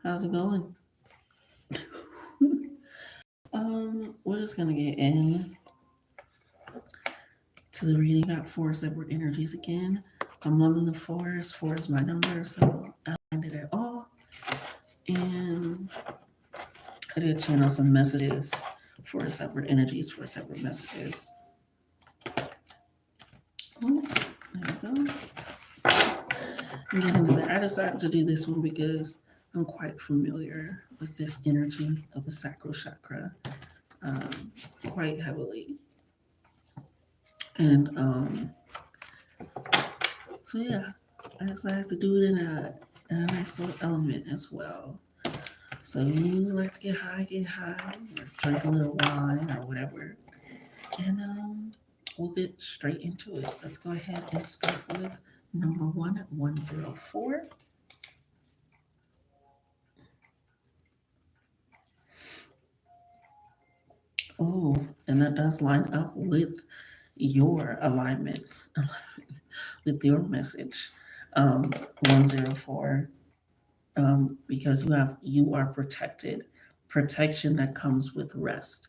How's it going? We're just gonna get in to the reading. Got four separate energies again. I'm loving the fours. Four is my number, so I find it at all. And I did channel some messages for separate energies, for separate messages. Oh, there we go. Get into that. I decided to do this one because I'm quite familiar with this energy of the sacral chakra quite heavily. And so yeah, I decided to do it in a nice little element as well. So you like to get high, or drink a little wine or whatever. And we'll get straight into it. Let's go ahead and start with number 104. Oh, and that does line up with your alignment, with your message. 104, because you are protected. Protection that comes with rest.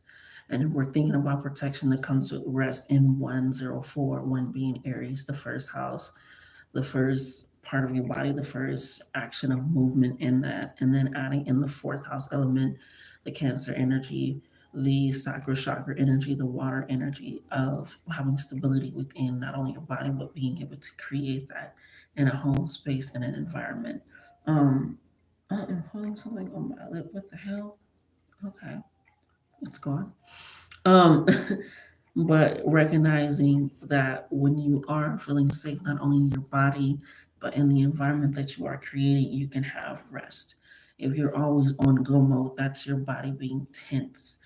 And we're thinking about protection that comes with rest in 104, one being Aries, the first house, the first part of your body, the first action of movement in that, and then adding in the fourth house element, the Cancer energy, the sacral chakra energy, the water energy of having stability within not only your body, but being able to create that in a home space and an environment. I am pulling something on my lip. What the hell? Okay, it's gone. Um, but recognizing that when you are feeling safe, not only in your body, but in the environment that you are creating, you can have rest. If you're always on go mode, that's your body being tense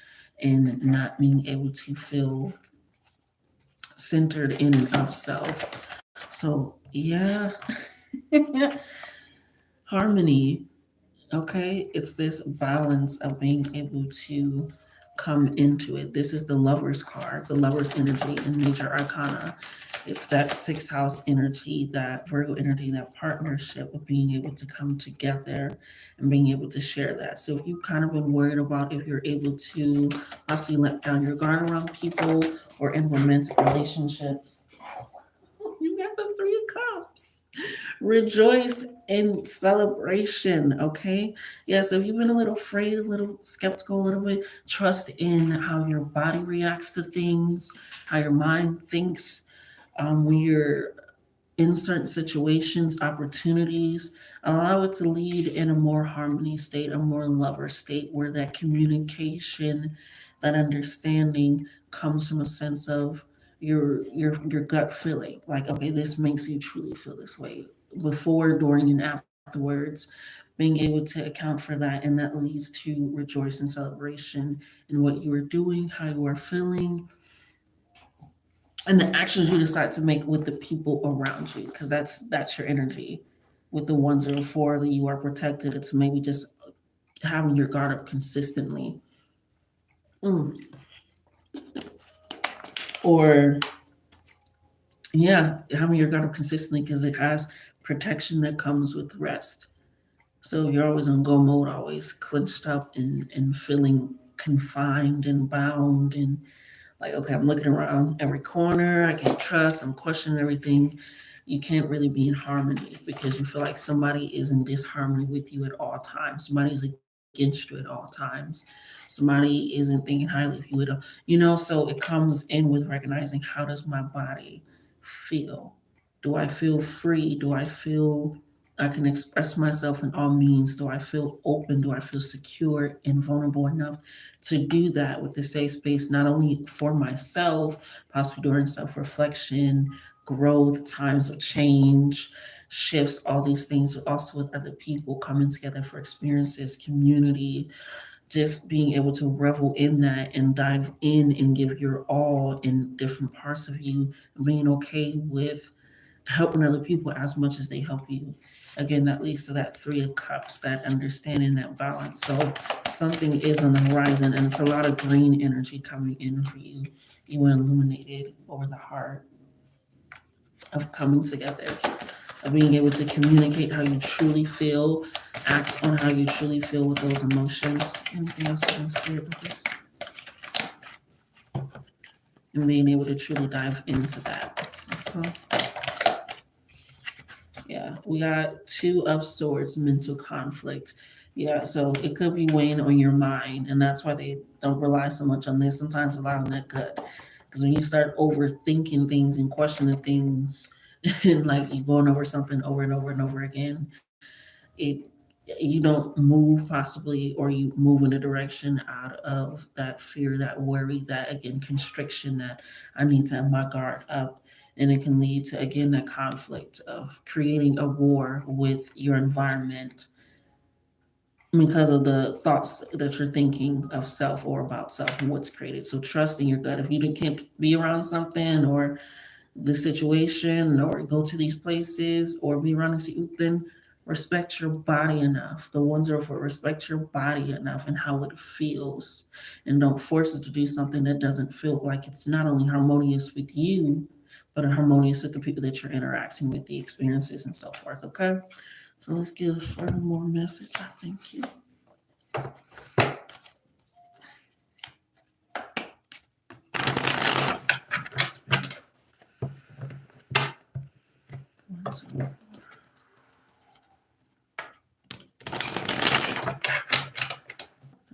and not being able to feel centered in and of self. So, yeah, harmony. Okay, it's this balance of being able to come into it. This is the Lover's card, the Lover's energy in Major Arcana. It's that sixth house energy, that Virgo energy, that partnership of being able to come together and being able to share that. So if you've kind of been worried about if you're able to possibly let down your guard around people or in romantic relationships, you got the Three of Cups. Rejoice in celebration, okay? Yeah, so if you've been a little afraid, a little skeptical, a little bit, trust in how your body reacts to things, how your mind thinks when you're in certain situations, opportunities. Allow it to lead in a more harmony state, a more lover state, where that communication, that understanding comes from a sense of your gut feeling, like, okay, this makes you truly feel this way, before, during, and afterwards, being able to account for that, and that leads to rejoice and celebration in what you are doing, how you are feeling, and the actions you decide to make with the people around you, because that's your energy. With the 104, that you are protected, it's maybe just having your guard up consistently. Or yeah, having your guard up consistently, because it has protection that comes with rest. So you're always on go mode, always clenched up and feeling confined and bound, and like, okay, I'm looking around every corner, I can't trust, I'm questioning everything. You can't really be in harmony because you feel like somebody is in disharmony with you at all times. Somebody's against you at all times. Somebody isn't thinking highly of you at all. So it comes in with recognizing, how does my body feel? Do I feel free? Do I feel I can express myself in all means? Do I feel open? Do I feel secure and vulnerable enough to do that with the safe space, not only for myself, possibly during self reflection, growth, times of change, shifts, all these things, but also with other people coming together for experiences, community, just being able to revel in that and dive in and give your all in different parts of you, being okay with helping other people as much as they help you. Again, that leads to that Three of Cups, that understanding, that balance. So something is on the horizon, and it's a lot of green energy coming in for you. You illuminated over the heart of coming together. of being able to communicate how you truly feel, act on how you truly feel with those emotions. Anything else I'm scared with this? And being able to truly dive into that. Okay. Yeah, we got 2 of Swords, mental conflict. Yeah, so it could be weighing on your mind, and that's why they don't rely so much on this. Sometimes rely on that gut, because when you start overthinking things and questioning things, and like you going over something over and over and over again, it you don't move possibly, or you move in a direction out of that fear, that worry, that again constriction, that I need to have my guard up. And it can lead to again that conflict of creating a war with your environment because of the thoughts that you're thinking of self or about self and what's created. So trusting your gut. If you can't be around something or the situation or go to these places or be around this, then respect your body enough. The 104, respect your body enough and how it feels. And don't force it to do something that doesn't feel like it's not only harmonious with you, but harmonious with the people that you're interacting with, the experiences and so forth. Okay. So let's give further more message. I thank you. One, two.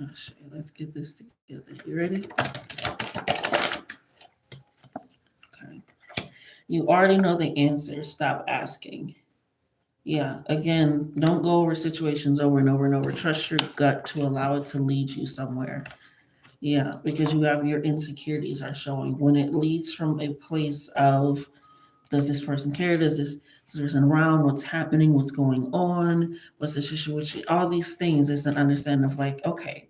Oh, shit. Let's get this together. You ready? Okay. You already know the answer. Stop asking. Yeah. Again, don't go over situations over and over and over. Trust your gut to allow it to lead you somewhere. Yeah, because you have your insecurities are showing. When it leads from a place of, does this person care? Does this person around? What's happening? What's going on? What's the situation? All these things is an understanding of like, okay,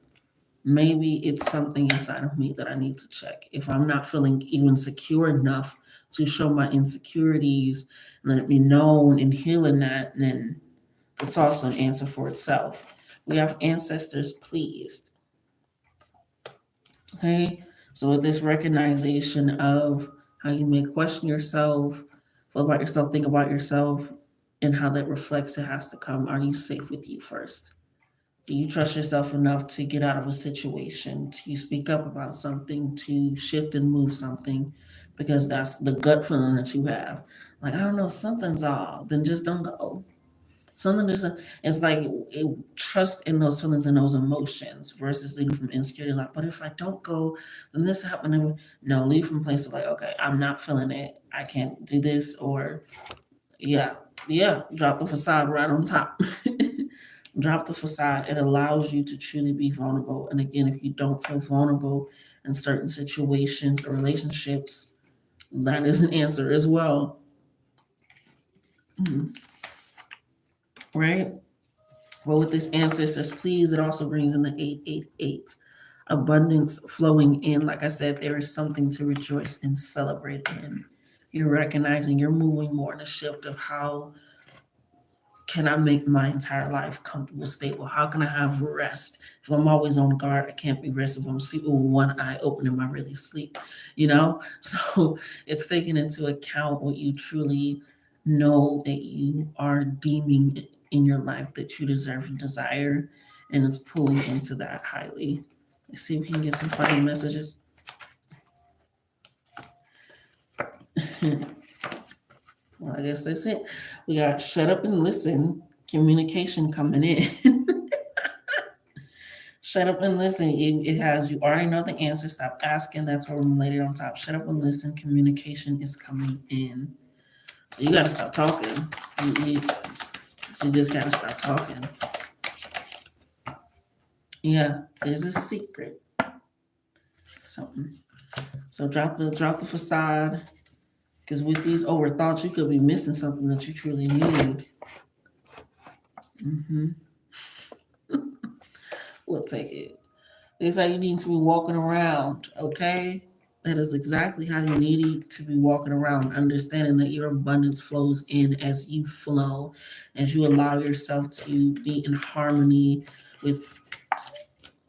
maybe it's something inside of me that I need to check. If I'm not feeling even secure enough to show my insecurities and let me know and heal in that, then it's also an answer for itself. We have ancestors pleased. Okay. So with this recognition of how you may question yourself, feel about yourself, think about yourself, and how that reflects, it has to come. Are you safe with you first? Do you trust yourself enough to get out of a situation, to speak up about something, to shift and move something? Because that's the gut feeling that you have. Like, I don't know, something's off. Then just don't go. Something there's a, it's like trust in those feelings and those emotions versus leading from insecurity. Like, but if I don't go, then this happened. No, leave from a place of like, okay, I'm not feeling it. I can't do this, or yeah, drop the facade right on top. Drop the facade. It allows you to truly be vulnerable. And again, if you don't feel vulnerable in certain situations or relationships, that is an answer as well. Mhm. Right? Well, with this ancestors, please, it also brings in the 888. Abundance flowing in. Like I said, there is something to rejoice and celebrate in. You're recognizing you're moving more in a shift of how can I make my entire life comfortable, stable? How can I have rest? If I'm always on guard, I can't be rested. If I'm sleeping with one eye open, am I really sleep? You know? So it's taking into account what you truly know that you are deeming in your life that you deserve and desire. And it's pulling into that highly. Let's see if we can get some final messages. Well, I guess that's it. We got shut up and listen, communication coming in. Shut up and listen. It has, you already know the answer. Stop asking. That's where we laid it on top. Shut up and listen. Communication is coming in. So you got to stop talking. You just got to stop talking. Yeah, there's a secret. Something. So drop the facade. Because with these overthoughts, you could be missing something that you truly need. We'll take it. It's how you need to be walking around, okay? That is exactly how you need to be walking around, understanding that your abundance flows in as you flow, as you allow yourself to be in harmony with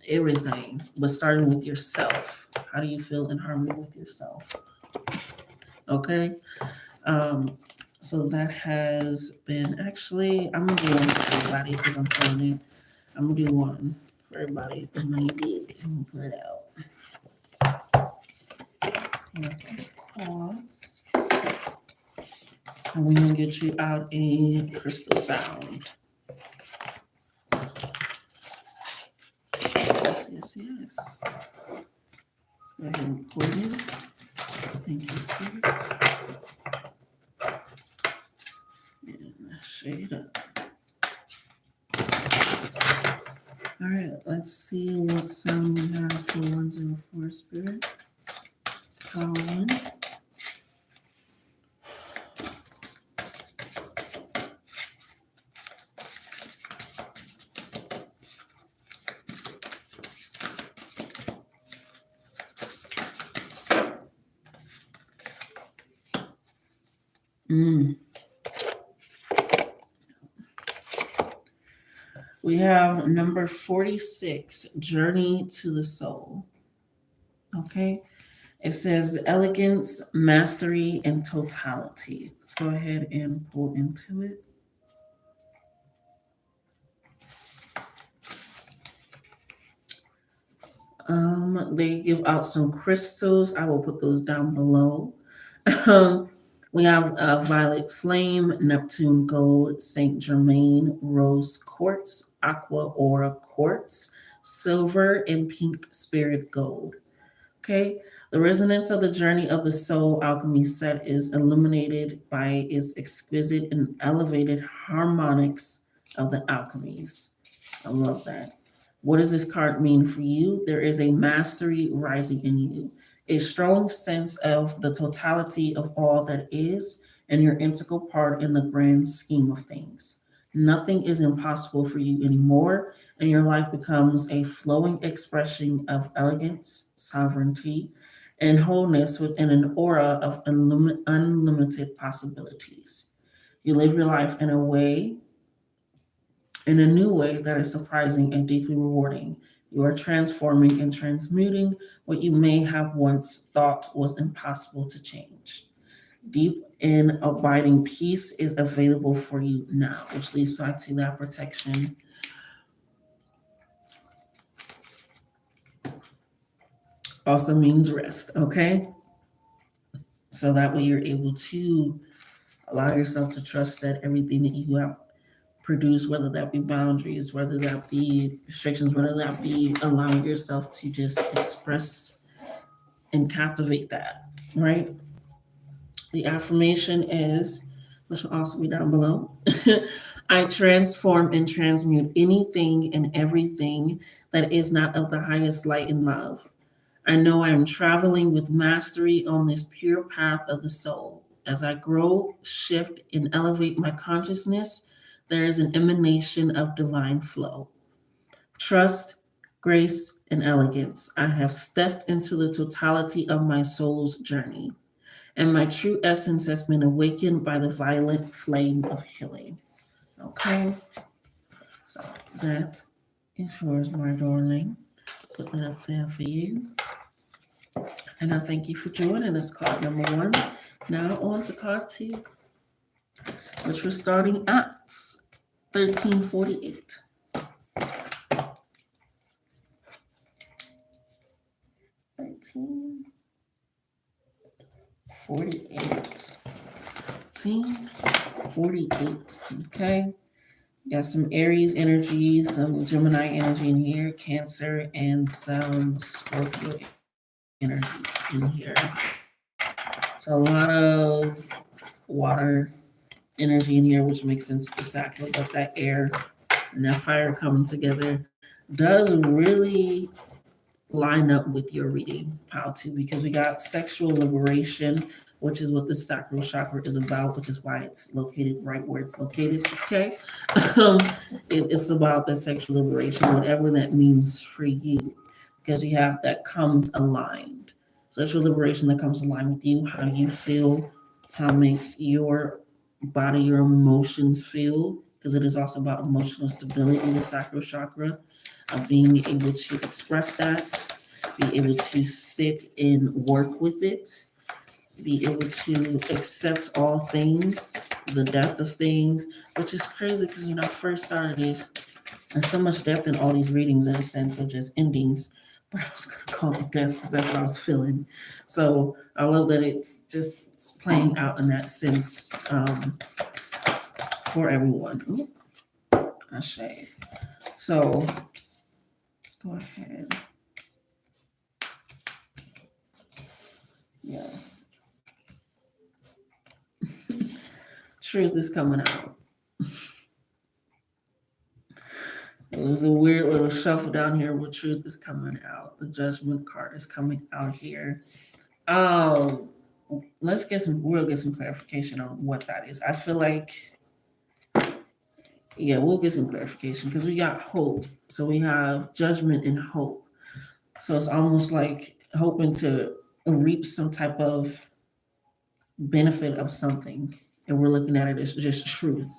everything, but starting with yourself. How do you feel in harmony with yourself? Okay? So that has been, actually, I'm going to do one for everybody because I'm feeling it. I'm going to do one for everybody. It might be, I'm going to put it out. This quartz. And we're going to get you out a crystal sound. Yes. Let's go ahead and pour it. Thank you, Spirit. And shade up. All right, let's see what sound we have for 104 Spirit. Power in. We have number 46, Journey to the Soul. Okay. It says elegance, mastery, and totality. Let's go ahead and pull into it. They give out some crystals. I will put those down below. We have violet flame, Neptune gold, Saint Germain, rose quartz, aqua aura quartz, silver, and pink spirit gold. Okay, the resonance of the journey of the soul alchemy set is illuminated by its exquisite and elevated harmonics of the alchemies. I love that. What does this card mean for you? There is a mastery rising in you, a strong sense of the totality of all that is, and your integral part in the grand scheme of things. Nothing is impossible for you anymore, and your life becomes a flowing expression of elegance, sovereignty, and wholeness within an aura of unlimited possibilities. You live your life in a new way that is surprising and deeply rewarding. You are transforming and transmuting what you may have once thought was impossible to change. Deep and abiding peace is available for you now, which leads back to that protection. Also means rest, okay? So that way you're able to allow yourself to trust that everything that you have produced, whether that be boundaries, whether that be restrictions, whether that be allowing yourself to just express and captivate that, right? The affirmation is, which will also be down below, I transform and transmute anything and everything that is not of the highest light and love. I know I am traveling with mastery on this pure path of the soul. As I grow, shift, and elevate my consciousness, there is an emanation of divine flow. Trust, grace, and elegance. I have stepped into the totality of my soul's journey, and my true essence has been awakened by the violet flame of healing. Okay, so that is yours, my darling. Put that up there for you. And I thank you for joining us, card number 1. Now on to card 2, which we're starting at 1348. 1348. Okay. Got some Aries energy, some Gemini energy in here, Cancer, and some Scorpio energy in here. So a lot of water energy in here, which makes sense with the Sacral, but that air and that fire coming together does really line up with your reading, how to, because we got sexual liberation, which is what the sacral chakra is about, which is why it's located right where it's located. Okay. It's about the sexual liberation, whatever that means for you, because you have that comes aligned. Sexual liberation that comes aligned with you, how you feel, how makes your body, your emotions feel, because it is also about emotional stability, the sacral chakra, of being able to express that, be able to sit and work with it, be able to accept all things, the depth of things, which is crazy because when I first started it, there's so much depth in all these readings in a sense of just endings, but I was going to call it death because that's what I was feeling. So I love that it's playing out in that sense for everyone. Ooh, Ashe. So let's go ahead. Yeah. Truth is coming out. There's a weird little shuffle down here where truth is coming out. The judgment card is coming out here. We'll get some clarification on what that is. I feel like, yeah, we'll get some clarification because we got hope. So we have judgment and hope. So it's almost like hoping to reap some type of benefit of something. And we're looking at it as just truth,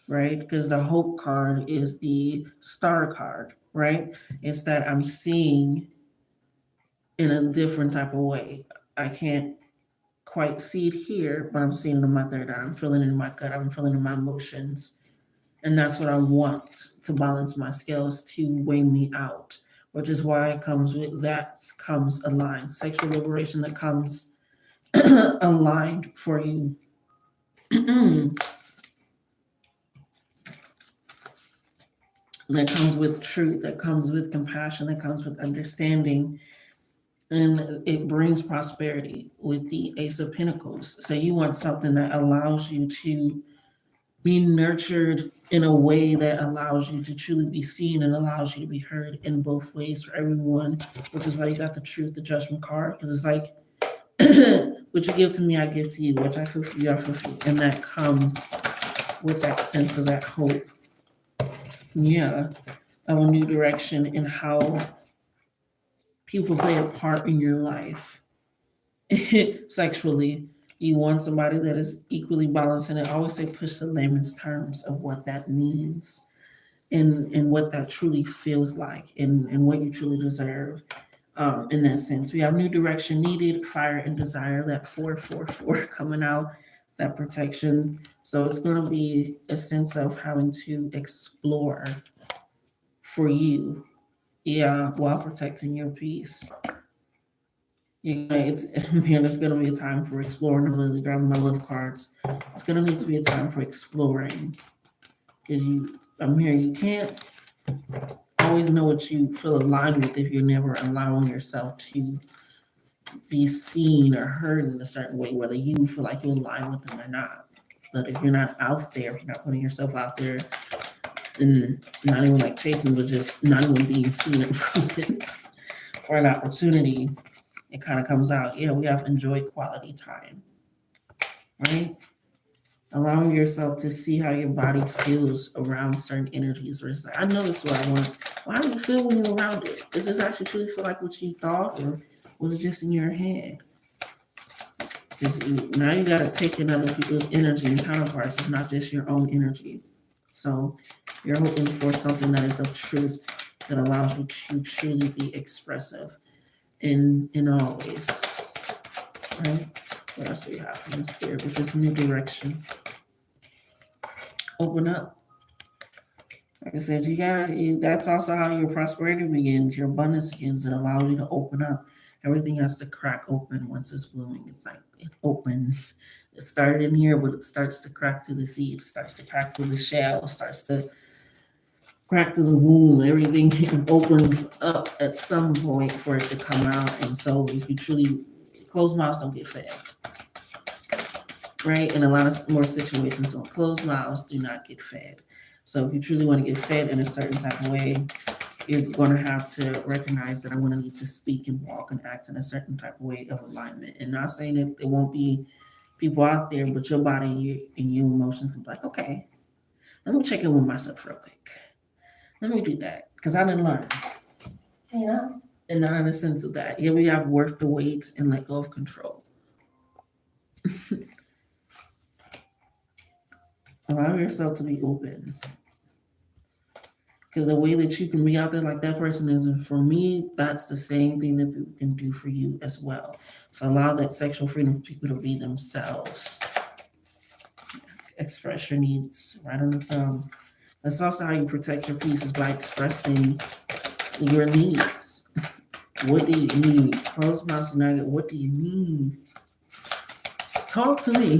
right? Because the hope card is the star card, right? It's that I'm seeing in a different type of way. I can't quite see it here, but I'm seeing it in my third eye. I'm feeling it in my gut. I'm feeling it in my emotions. And that's what I want to balance my scales to weigh me out, which is why it comes with that comes aligned. Sexual liberation that comes aligned for you. That comes with truth, that comes with compassion, that comes with understanding. And it brings prosperity with the Ace of Pentacles. So you want something that allows you to be nurtured in a way that allows you to truly be seen and allows you to be heard in both ways for everyone, which is why you got the truth, the judgment card, because it's like, what you give to me, I give to you. What I feel for you, I feel for you. And that comes with that sense of that hope. Yeah, of a new direction in how people play a part in your life. Sexually, you want somebody that is equally balanced, and I always say push the layman's terms of what that means and what that truly feels like and what you truly deserve. In that sense, we have new direction needed, fire and desire, that 444 coming out, that protection. So it's going to be a sense of having to explore for you, yeah, while protecting your peace. Yeah, it's gonna be a time for exploring. I'm really grabbing my love cards. It's gonna need to be a time for exploring. Cause I'm here. You can't always know what you feel aligned with if you're never allowing yourself to be seen or heard in a certain way, whether you feel like you align with them or not. But if you're not out there, if you're not putting yourself out there, and not even like chasing, but just not even being seen and present for an opportunity, it kind of comes out. Yeah, we have enjoyed quality time, right? Allowing yourself to see how your body feels around certain energies. Where it's like, I know this is what I want. Well, how do you feel when you're around it? Does this actually truly feel like what you thought, or was it just in your head? Because now you got to take in other people's energy and counterparts. It's not just your own energy. So you're hoping for something that is of truth that allows you to truly be expressive in all ways, right? What else do we have from the spirit with this new direction? Open up. Like I said, that's also how your prosperity begins, your abundance begins. It allows you to open up. Everything has to crack open once it's blooming. It's like it opens. It started in here, but it starts to crack through the seed, starts to crack through the shell, starts to crack through the womb. Everything opens up at some point for it to come out. And so if you truly closed mouths don't get fed. Right? In a lot of more situations, so closed mouths do not get fed. So if you truly want to get fed in a certain type of way, you're going to have to recognize that I'm going to need to speak and walk and act in a certain type of way of alignment. And not saying that there won't be people out there, but your body and your emotions can be like, okay, let me check in with myself real quick. Let me do that because I didn't learn. You know? And not in the sense of that. Yeah, we have worth the wait and let go of control. Allow yourself to be open. Because the way that you can be out there like that person is, for me, that's the same thing that people can do for you as well. So allow that sexual freedom for people to be themselves. Express your needs right on the thumb. That's also how you protect your peace, is by expressing your needs. What do you need? Close mouth nugget. What do you need? Talk to me.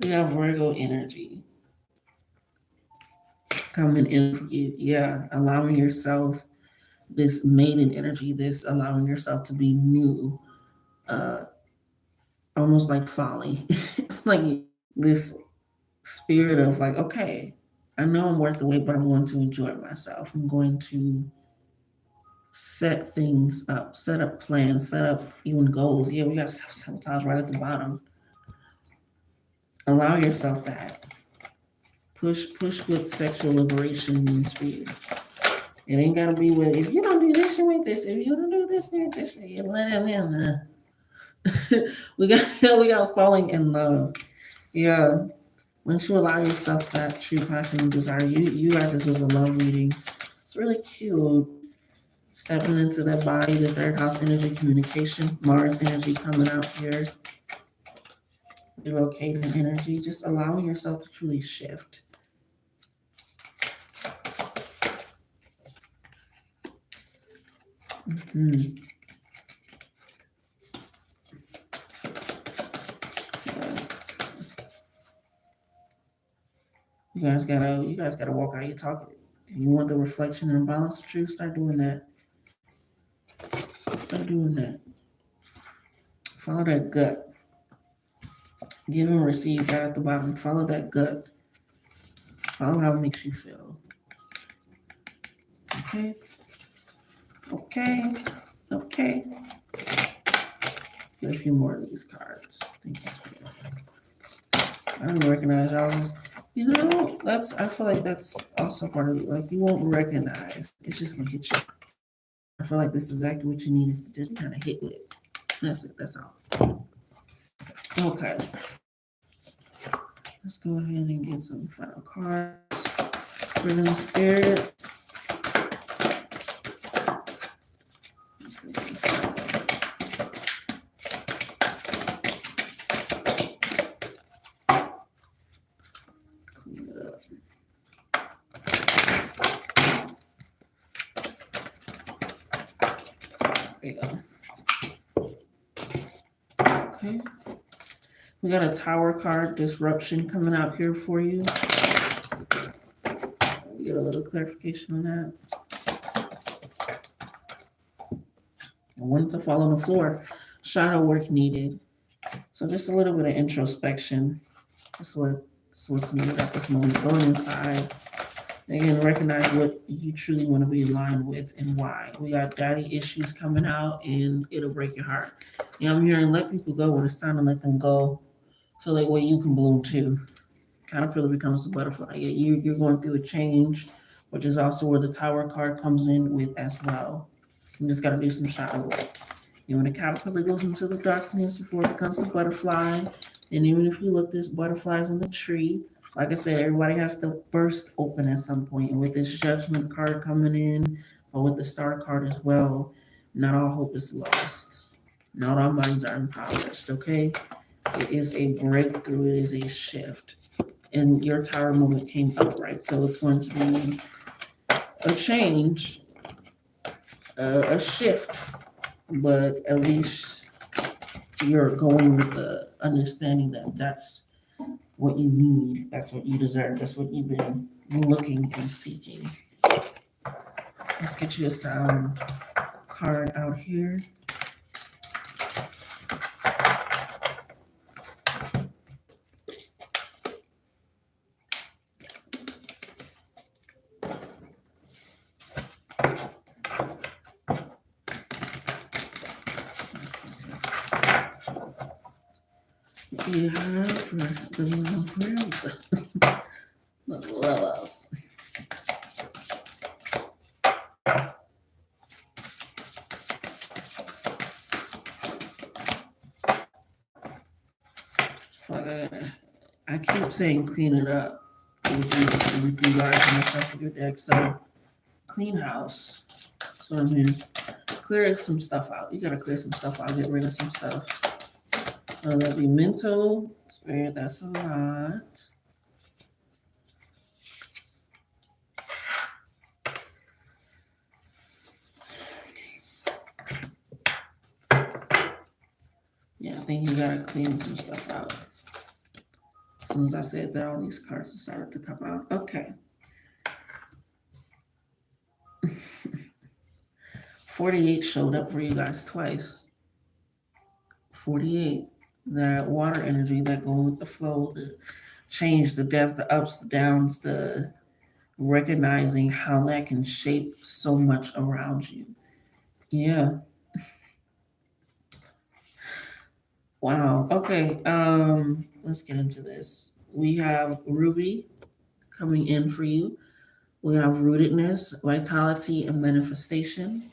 We have Virgo energy coming in for you. Yeah, allowing yourself this maiden energy, this allowing yourself to be new, almost like folly. Like this spirit of like, okay, I know I'm worth the wait, but I'm going to enjoy myself. I'm going to set things up, set up plans, set up even goals. Yeah, we got self-sabotage right at the bottom. Allow yourself that. Push what sexual liberation means for you. It ain't gotta be with, if you don't do this, you ain't this. If you don't do this, you ain't this. You let it in. we got falling in love. Yeah. Once you allow yourself that true passion and desire, you guys, this was a love reading. It's really cute. Stepping into that body, the third house energy, communication, Mars energy coming out here. Relocating energy, just allowing yourself to truly shift. Mm-hmm. You guys gotta walk out your talk. If you want the reflection and balance of truth, start doing that. Start doing that. Follow that gut. Give and receive right at the bottom. Follow that gut. Follow how it makes you feel. Okay. Okay. Okay. Let's get a few more of these cards. Thank you, Spirit. I don't recognize y'all. I feel like that's also part of it. Like, you won't recognize. It's just gonna hit you. I feel like this is exactly what you need, is to just kind of hit with it. That's it. That's all. Okay. Let's go ahead and get some final cards for them, Spirit. Let's get some final. Clean it up. There you go. Okay. We got a Tower card, disruption, coming out here for you. Get a little clarification on that. I wanted to fall on the floor. Shadow work needed. So just a little bit of introspection. That's what's needed at this moment. Going inside. Again, recognize what you truly want to be aligned with and why. We got daddy issues coming out, and it'll break your heart. Yeah, I'm hearing let people go when it's time to let them go, so that way you can bloom too. Caterpillar becomes the butterfly. Yeah, you're going through a change, which is also where the Tower card comes in with as well. You just got to do some shadow work. When the caterpillar goes into the darkness before it becomes the butterfly, and even if you look, there's butterflies in the tree. Like I said, everybody has to burst open at some point. And with this Judgment card coming in, or with the Star card as well, not all hope is lost. Not all minds are impoverished, okay? It is a breakthrough. It is a shift. And your Tower moment came up, right? So it's going to be a change, a shift, but at least you're going with the understanding that that's what you need, that's what you deserve, that's what you've been looking and seeking. Let's get you a sound card out here. We have the lovers. The lovers. I keep saying clean it up. with you guys and myself with your deck. So clean house. So I'm here. Clear some stuff out. You gotta clear some stuff out. Get rid of some stuff. That'd be mental, spirit. That's a lot. Yeah, I think you gotta clean some stuff out. As soon as I said that, all these cards decided to come out. Okay. 48 showed up for you guys twice. 48. That water energy, that going with the flow, the change, the depth, the ups, the downs, the recognizing how that can shape so much around you. Yeah. Wow. Okay. Let's get into this. We have Ruby coming in for you. We have rootedness, vitality, and manifestation.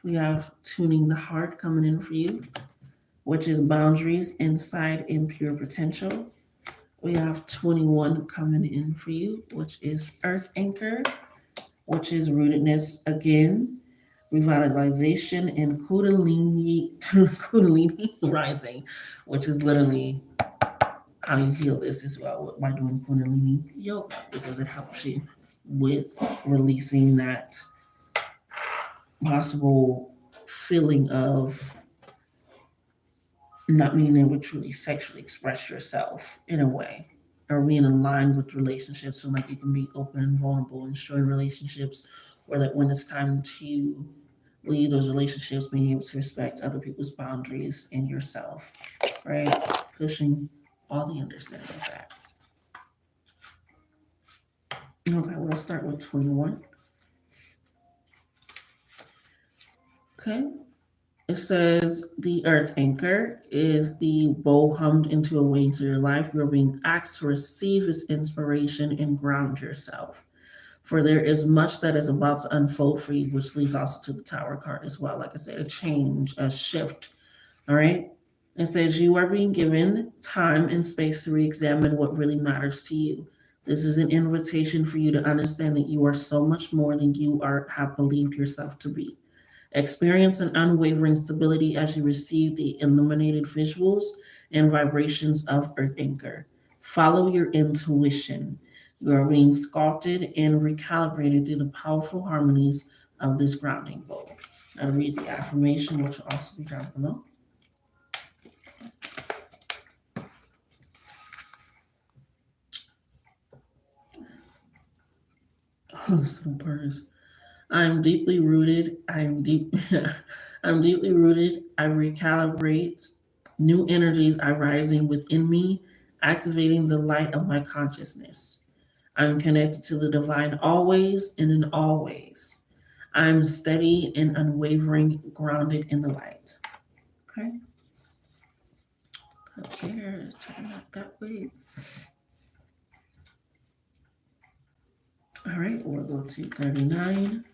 We have tuning the heart coming in for you, which is boundaries, insight, and pure potential. We have 21 coming in for you, which is earth anchor, which is rootedness again, revitalization, and Kundalini rising, which is literally how you heal this as well by doing Kundalini yoga, because it helps you with releasing that possible feeling of not being able to truly sexually express yourself in a way, or being aligned with relationships, so like you can be open and vulnerable and showing relationships, or that when it's time to leave those relationships, being able to respect other people's boundaries and yourself, right? Pushing all the understanding of that. Okay, let's start with 21. Okay. It says the earth anchor is the bow hummed into a way into your life. You're being asked to receive its inspiration and ground yourself. For there is much that is about to unfold for you, which leads also to the Tower card as well. Like I said, a change, a shift. All right. It says you are being given time and space to re-examine what really matters to you. This is an invitation for you to understand that you are so much more than you have believed yourself to be. Experience an unwavering stability as you receive the illuminated visuals and vibrations of Earth Anchor. Follow your intuition. You are being sculpted and recalibrated through the powerful harmonies of this grounding bowl. I'll read the affirmation, which will also be down below. Oh, some birds. I'm deeply rooted. I'm deeply rooted. I recalibrate. New energies are rising within me, activating the light of my consciousness. I'm connected to the divine always and in all ways. I'm steady and unwavering, grounded in the light. Okay. Up there, turn out that way. All right, we'll go to 39.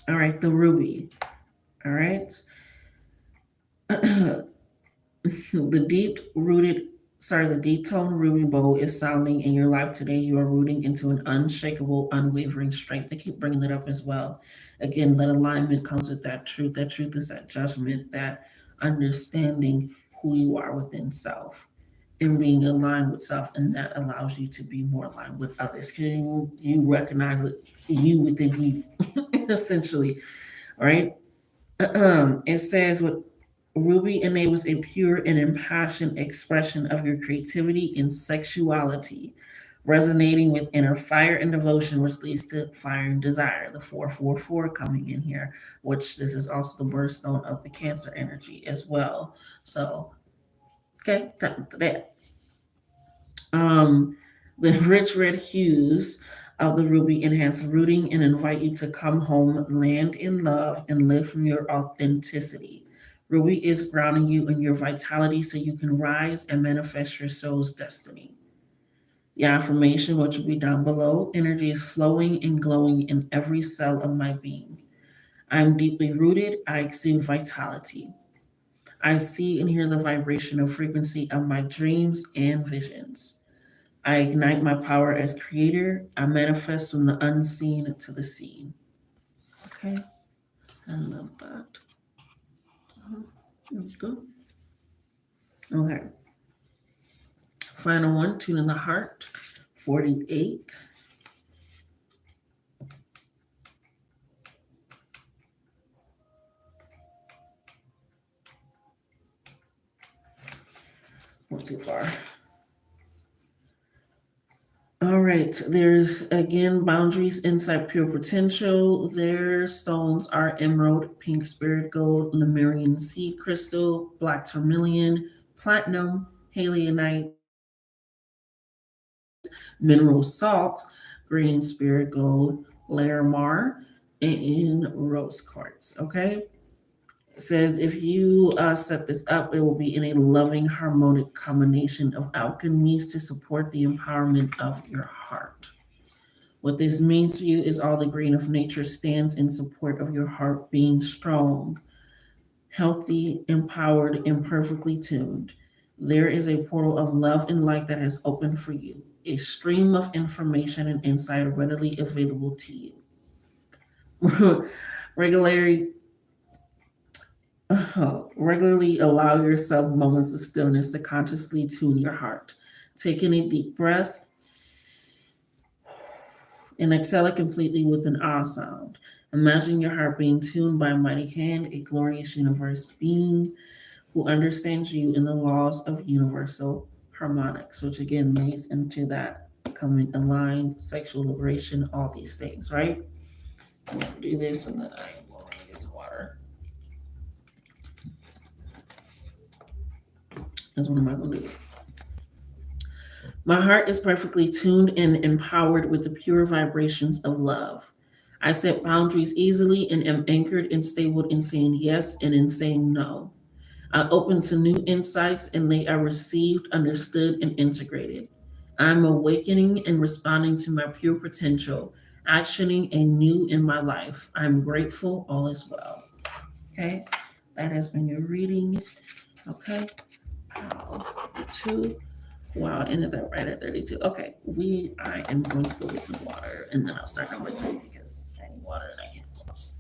All right, the ruby. All right. The deep tone ruby bow is sounding in your life today. You are rooting into an unshakable, unwavering strength. They keep bringing it up as well. Again, that alignment comes with that truth. That truth is that judgment, that understanding who you are within self and being aligned with self. And that allows you to be more aligned with others because you recognize it, you within you, essentially, right? It says what Ruby enables a pure and impassioned expression of your creativity and sexuality, resonating with inner fire and devotion, which leads to fire and desire. The 444 coming in here, which this is also the birthstone of the Cancer energy as well. So, okay, time to that. The rich red hues of the ruby enhance rooting and invite you to come home, land in love, and live from your authenticity. Ruby is grounding you in your vitality so you can rise and manifest your soul's destiny. The affirmation, which will be down below: energy is flowing and glowing in every cell of my being. I am deeply rooted. I exude vitality. I see and hear the vibrational frequency of my dreams and visions. I ignite my power as creator. I manifest from the unseen to the seen. Okay, I love that. There we go. Okay, final one, tune in the heart, 48. Not too far. All right, there's again boundaries inside pure potential. Their stones are emerald, pink spirit gold, Lemurian seed crystal, black tourmaline, platinum, halionite, mineral salt, green spirit gold, larimar, and rose quartz. Okay. It says if you set this up, it will be in a loving, harmonic combination of alchemies to support the empowerment of your heart. What this means for you is all the green of nature stands in support of your heart being strong, healthy, empowered, and perfectly tuned. There is a portal of love and light that has opened for you, a stream of information and insight readily available to you. Regularly, regularly allow yourself moments of stillness to consciously tune your heart. Taking a deep breath and exhale it completely with an ah sound. Imagine your heart being tuned by a mighty hand, a glorious universe being who understands you in the laws of universal harmonics, which again leads into that coming aligned, sexual liberation, all these things, right? I'm gonna do this and then I'm going to get some water. That's what am I gonna do? My heart is perfectly tuned and empowered with the pure vibrations of love. I set boundaries easily and am anchored and stable in saying yes and in saying no. I open to new insights and they are received, understood, and integrated. I'm awakening and responding to my pure potential, actioning a new in my life. I'm grateful, all is well. Okay, that has been your reading. Okay, two. Wow, I ended that right at 32. Okay, I am going to go get some water and then I'll start number 3 because I need water and I can't close.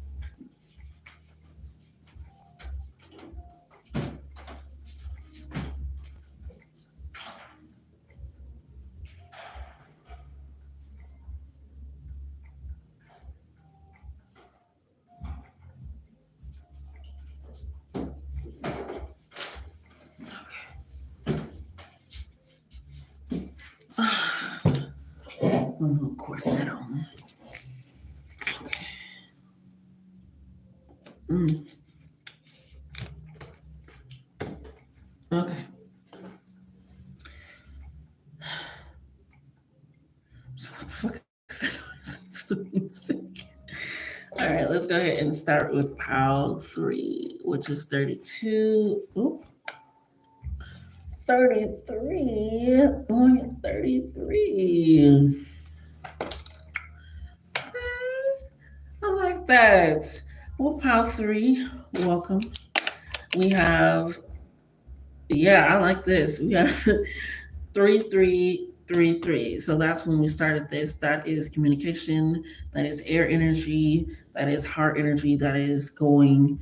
One little corset on. Okay. Okay. So what the fuck is that noise? It's the music. All right, let's go ahead and start with pile 3, which is 32. Oop. 33.33. I like that. Well, pile 3, welcome. We have, yeah, I like this. We have 3333. So that's when we started this. That is communication, that is air energy, that is heart energy, that is going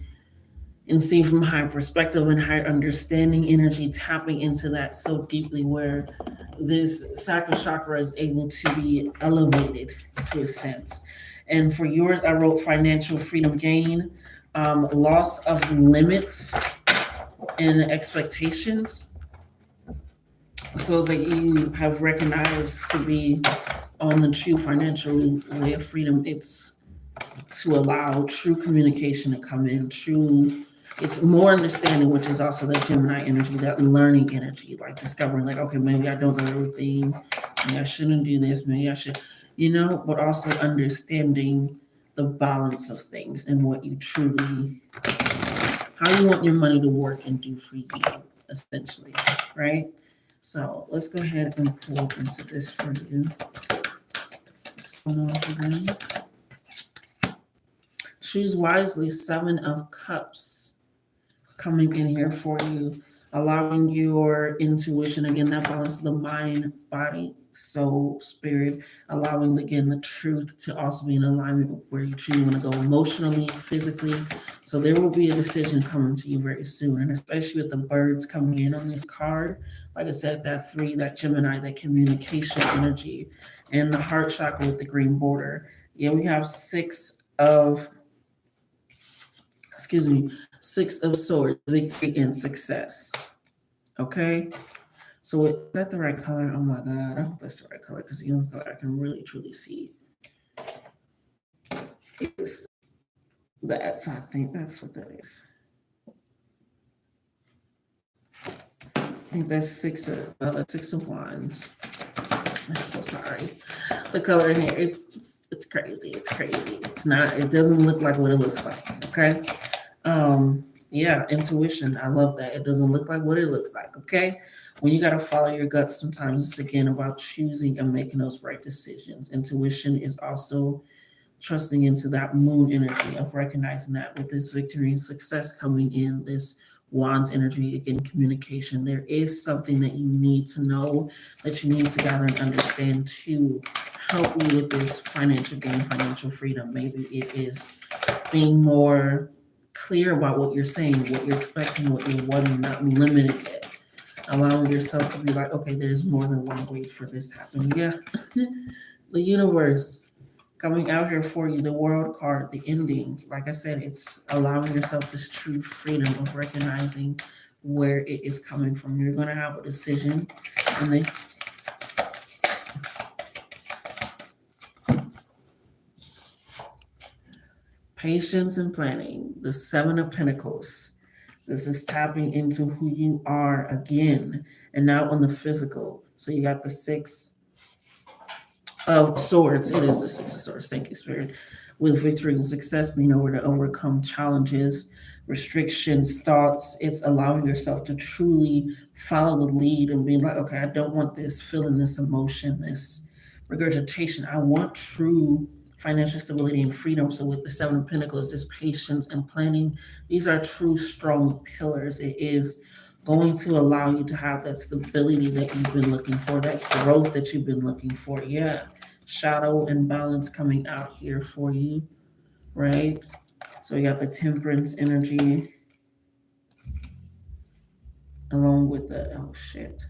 and seeing from higher perspective and higher understanding energy, tapping into that so deeply where this sacral chakra is able to be elevated to a sense. And for yours, I wrote financial freedom gain, loss of limits and expectations. So it's like you have recognized to be on the true financial way of freedom. It's to allow true communication to come in, it's more understanding, which is also that Gemini energy, that learning energy, like discovering, like, okay, maybe I don't know everything, maybe I shouldn't do this, maybe I should, but also understanding the balance of things and what you truly, how you want your money to work and do for you, essentially, right? So let's go ahead and pull into this for you. What's going on for them? Choose wisely, 7 of Cups coming in here for you, allowing your intuition, again, that balance of the mind, body, soul, spirit, allowing, again, the truth to also be in alignment with where you truly want to go emotionally, physically. So there will be a decision coming to you very soon, and especially with the birds coming in on this card. Like I said, that 3, that Gemini, that communication energy, and the heart chakra with the green border. Yeah, we have 6 of excuse me, 6 of Swords, victory and success. Okay? So is that the right color? Oh my God, I hope that's the right color because the only color I can really truly see is that. So I think that's what that is. I think that's 6 of Wands. I'm so sorry. The color in here, it's crazy. It's crazy. It's not, it doesn't look like what it looks like. Okay. Yeah, intuition. I love that. It doesn't look like what it looks like. Okay. When you got to follow your gut, sometimes it's again about choosing and making those right decisions. Intuition is also trusting into that moon energy of recognizing that with this victory and success coming in, this Wands energy, again, communication. There is something that you need to know, that you need to gather and understand to help you with this financial gain, financial freedom. Maybe it is being more clear about what you're saying, what you're expecting, what you're wanting, not limiting it. Allowing yourself to be like, okay, there's more than one way for this to happen. Yeah. The universe coming out here for you, the world card, the ending. Like I said, it's allowing yourself this true freedom of recognizing where it is coming from. You're going to have a decision, and then patience and planning, the 7 of Pentacles. This is tapping into who you are again, and now on the physical. So you got the 6 of Swords. It is the 6 of Swords. Thank you, Spirit. With victory and success, being able to overcome challenges, restrictions, thoughts. It's allowing yourself to truly follow the lead and being like, okay, I don't want this feeling, this emotion, this regurgitation. I want true financial stability and freedom. So with the 7 of Pentacles, this patience and planning, these are true strong pillars. It is going to allow you to have that stability that you've been looking for, that growth that you've been looking for. Yeah. Shadow and balance coming out here for you, right? So we got the Temperance energy along with the, oh shit.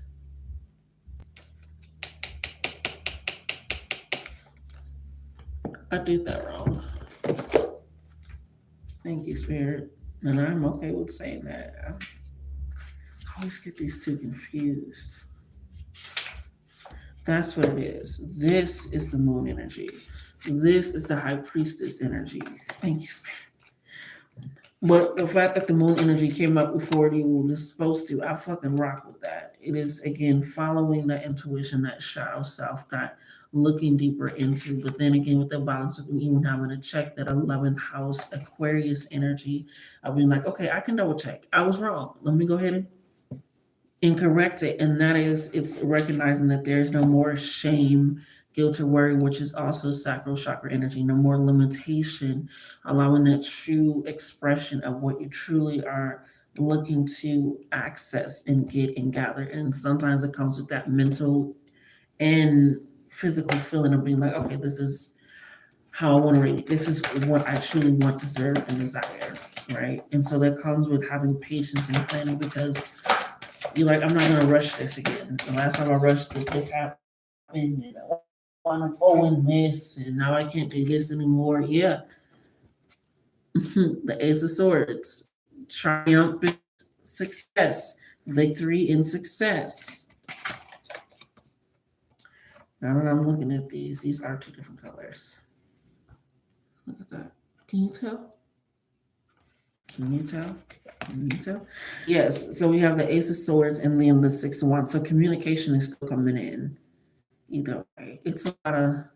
I did that wrong. Thank you, Spirit. And I'm okay with saying that. I always get these two confused. That's what it is. This is the moon energy. This is the high priestess energy. Thank you, Spirit. But the fact that the moon energy came up before it was supposed to, I fucking rock with that. It is, again, following that intuition, that shadow self, that looking deeper into. But then again, with the balance of even having to check that 11th house Aquarius energy, I'll be like, okay, I can double check. I was wrong. Let me go ahead and correct it. And that is, it's recognizing that there's no more shame, guilt, or worry, which is also sacral chakra energy. No more limitation, allowing that true expression of what you truly are looking to access and get and gather. And sometimes it comes with that mental and physical feeling of being like, okay, this is how I want to read it. This is what I truly want, deserve, and desire, right? And so that comes with having patience and planning, because you're like, I'm not going to rush this again. The last time I rushed it, this happened. And I want to go in this, and now I can't do this anymore. Yeah. The Ace of Swords, triumphant success, victory and success. Now that I'm looking at these are 2 different colors. Look at that. Can you tell? Can you tell? Can you tell? Yes. So we have the Ace of Swords and then the 6 of Wands. So communication is still coming in. Either way, it's a lot of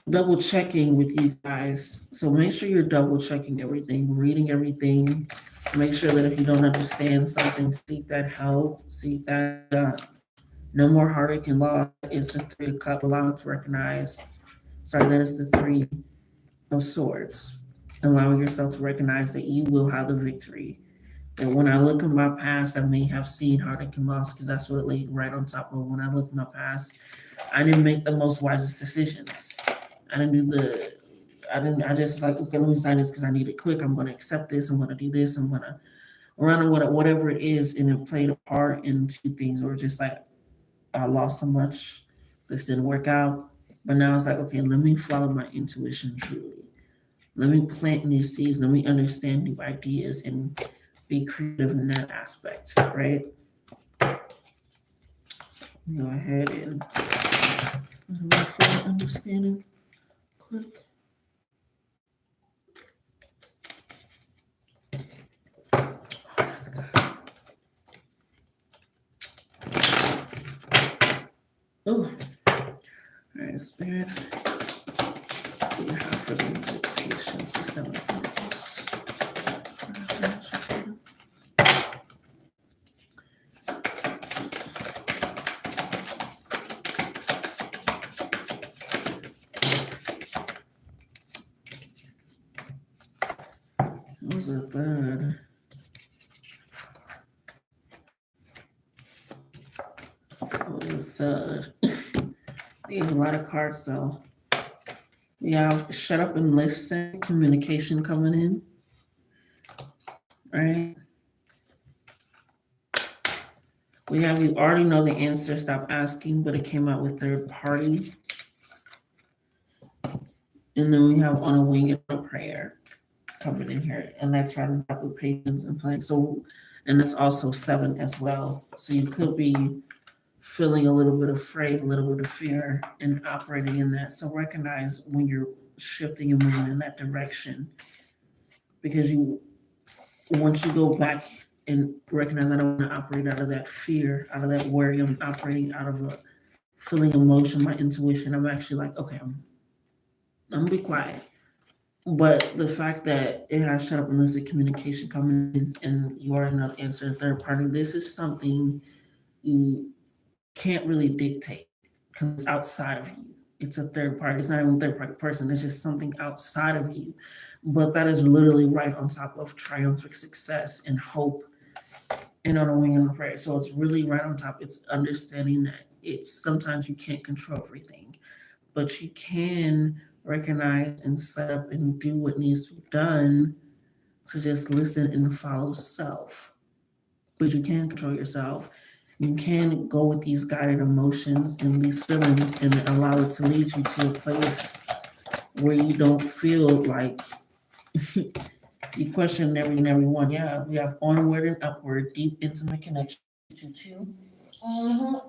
double checking with you guys. So make sure you're double checking everything, reading everything, Make sure that if you don't understand something, seek that help, seek that no more heartache and loss is the Three of Cups, allowing to recognize, sorry, that is the Three of Swords, allowing yourself to recognize that you will have the victory. And when I look at my past, I may have seen heartache and loss because that's what it laid right on top of. When I look at my past, I didn't make the most wisest decisions. I didn't do the, I just was like, okay, let me sign this because I need it quick. I'm going to accept this. I'm going to do this. I'm going to run or whatever it is. And it played a part into things where just like, I lost so much. This didn't work out. But now it's like, okay, let me follow my intuition truly. Let me plant new seeds. Let me understand new ideas and be creative in that aspect, right? So go ahead and move forward, understanding. Click. Let's go. Oh, all right, Spirit. We have for the patience, the Seven of Pentacles. What was the third? What was the third? We have a lot of cards though. We have shut up and listen, communication coming in, right? We have you already know the answer, stop asking, but it came out with third party. And then we have on a wing and a prayer coming in here. And that's right on top of patience and playing. So, and that's also 7 as well. So you could be feeling a little bit afraid, a little bit of fear, and operating in that. So recognize when you're shifting and moving in that direction. Because you, once you go back and recognize I don't want to operate out of that fear, out of that worry, I'm operating out of a feeling emotion, my intuition. I'm actually like, okay, I'm gonna be quiet. But the fact that it has shut up and listen communication coming in and you already know the answer third party, this is something you can't really dictate because it's outside of you. It's a third party. It's not even a third party person. It's just something outside of you. But that is literally right on top of triumphant success and hope and on a wing and a prayer. So it's really right on top. It's understanding that it's sometimes you can't control everything, but you can recognize and set up and do what needs to be done to just listen and follow self. But you can control yourself. You can go with these guided emotions and these feelings and allow it to lead you to a place where you don't feel like you question everyone. Yeah, we have onward and upward, deep, intimate connection. 222. Uh-huh.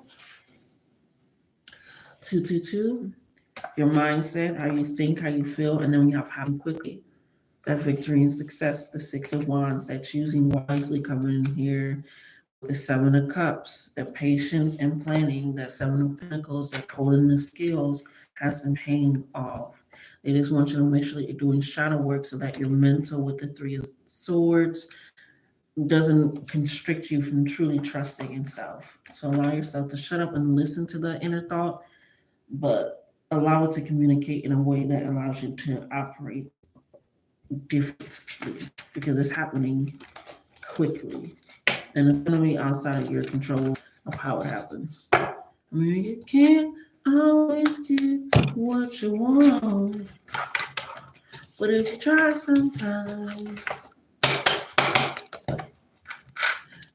222. Your mindset, how you think, how you feel, and then we have happen quickly. That victory and success, the 6 of Wands, that choosing wisely coming in here, the 7 of Cups, the patience and planning, that 7 of Pentacles, that holding the skills has been paying off. They just want you to make sure that you're doing shadow work so that your mental with the 3 of Swords doesn't constrict you from truly trusting in self. So allow yourself to shut up and listen to the inner thought, but allow it to communicate in a way that allows you to operate differently because it's happening quickly and it's going to be outside of your control of how it happens. I mean, you can't always get what you want, but if you try sometimes,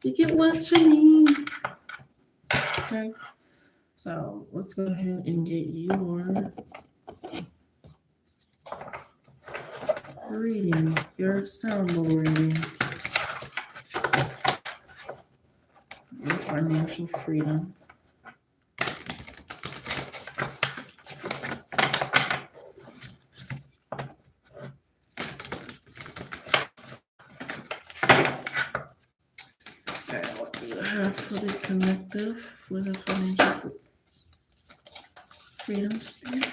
you get what you need. Okay, so let's go ahead and get your reading, your ceremony reading, your financial freedom. Okay, what do you have for the collective, for the financial freedom spirit?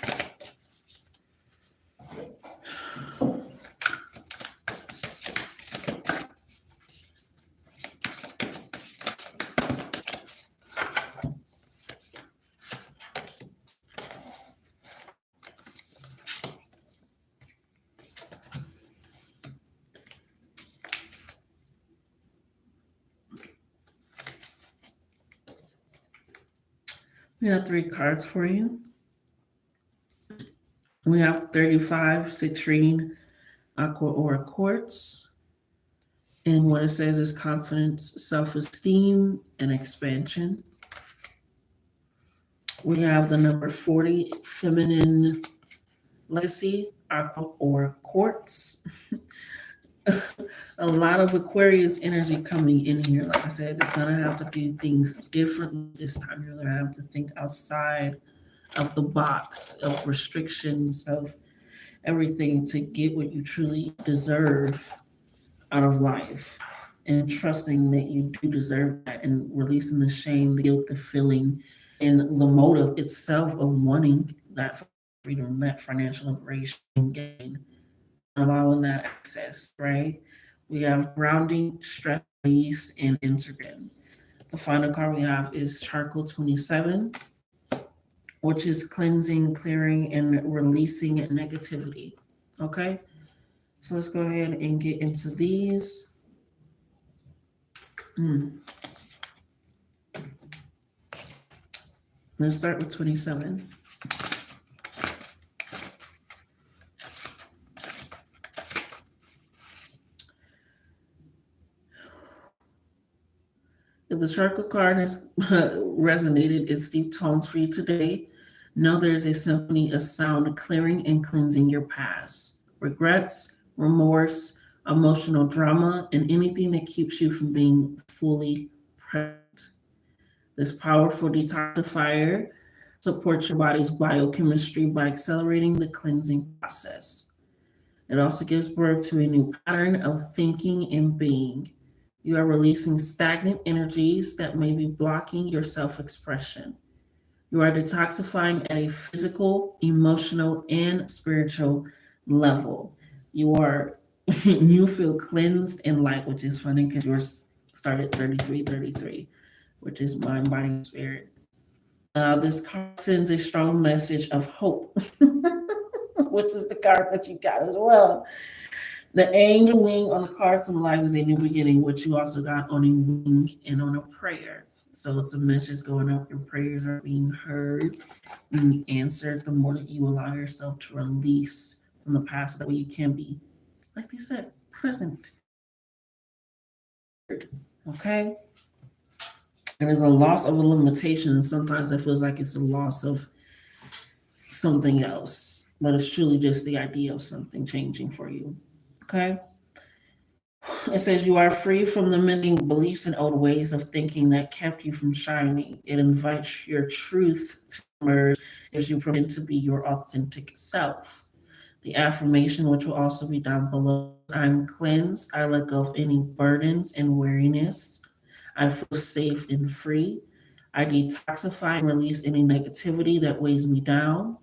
We have 3 cards for you. We have 35 citrine aqua or quartz. And what it says is confidence, self-esteem, and expansion. We have the number 40 feminine legacy aqua or quartz. A lot of Aquarius energy coming in here. Like I said, it's going to have to do things differently this time. You're going to have to think outside of the box of restrictions, of everything to get what you truly deserve out of life. And trusting that you do deserve that and releasing the shame, the guilt, the feeling, and the motive itself of wanting that freedom, that financial liberation and gain, allowing that access, right? We have grounding, stress release, and integrate. The final card we have is Charcoal 27, which is cleansing, clearing, and releasing negativity. Okay? So let's go ahead and get into these. Let's start with 27. If the charcoal card has resonated in deep tones for you today, know there's a symphony of sound clearing and cleansing your past, regrets, remorse, emotional drama, and anything that keeps you from being fully present. This powerful detoxifier supports your body's biochemistry by accelerating the cleansing process. It also gives birth to a new pattern of thinking and being. You are releasing stagnant energies that may be blocking your self expression. You are detoxifying at a physical, emotional, and spiritual level. You are, you feel cleansed and light, which is funny because yours started 3333, which is mind, body, and spirit. This card sends a strong message of hope, which is the card that you got as well. The angel wing on the card symbolizes a new beginning, which you also got on a wing and on a prayer. So it's a message going up. Your prayers are being heard, being answered. The more that you allow yourself to release from the past, that way you can be, like they said, present. Okay? And there's a loss of a limitation, and sometimes that feels like it's a loss of something else, but it's truly just the idea of something changing for you. Okay? It says you are free from the limiting beliefs and old ways of thinking that kept you from shining. It invites your truth to emerge as you pretend to be your authentic self. The affirmation, which will also be down below, I'm cleansed. I let go of any burdens and weariness. I feel safe and free. I detoxify and release any negativity that weighs me down.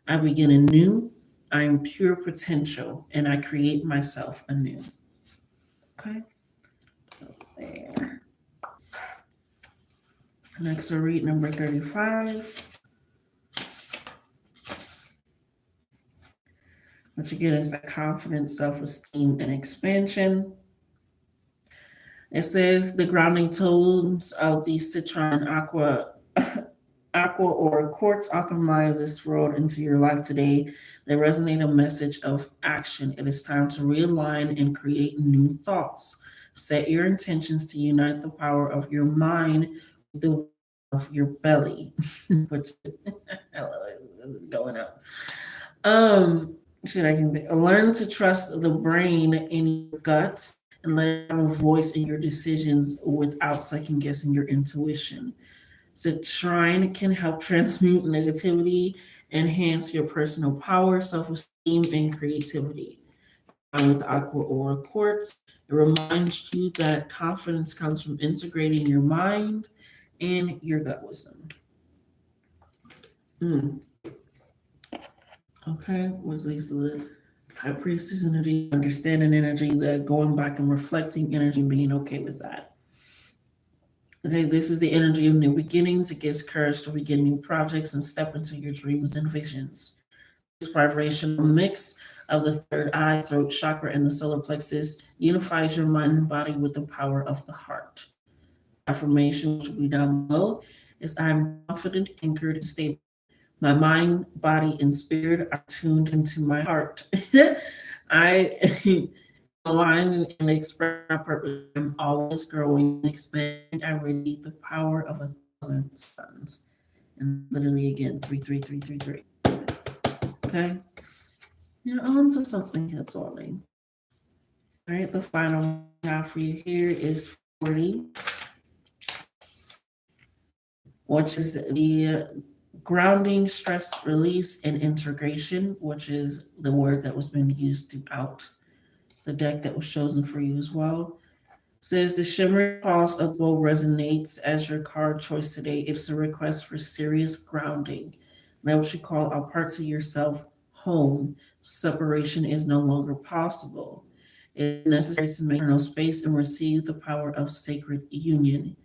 I begin anew. I am pure potential, and I create myself anew. Okay. There. Next, we'll read number 35. What you get is the confidence, self-esteem, and expansion. It says the grounding tones of the citron aqua or quartz alchemize this world into your life today. They resonate a message of action. It is time to realign and create new thoughts. Set your intentions to unite the power of your mind with the of your belly, which is going up. Should I can learn to trust the brain in your gut and let it have a voice in your decisions without second guessing your intuition. So Trine can help transmute negativity, enhance your personal power, self-esteem, and creativity. And with Aqua or Quartz, it reminds you that confidence comes from integrating your mind and your gut wisdom. Okay, which leads to the High Priestess energy, understanding energy, that going back and reflecting energy and being okay with that. Okay, this is the energy of new beginnings. It gives courage to begin new projects and step into your dreams and visions. This vibrational mix of the third eye, throat chakra, and the solar plexus unifies your mind and body with the power of the heart. Affirmation, which will be down below. is I'm confident, anchored, and stable. My mind, body, and spirit are tuned into my heart. I align and express my purpose. I'm always growing and expanding. I radiate the power of 1,000 suns. And literally again, 33333. Okay. You're on to something here, darling. All right, the final one I have for you here is 40, which is the grounding, stress release, and integration, which is the word that was being used throughout the deck that was chosen for you as well. Says the shimmering pulse of woe resonates as your card choice today. It's a request for serious grounding. That what you call our parts of yourself home. Separation is no longer possible. It's necessary to make no space and receive the power of sacred union.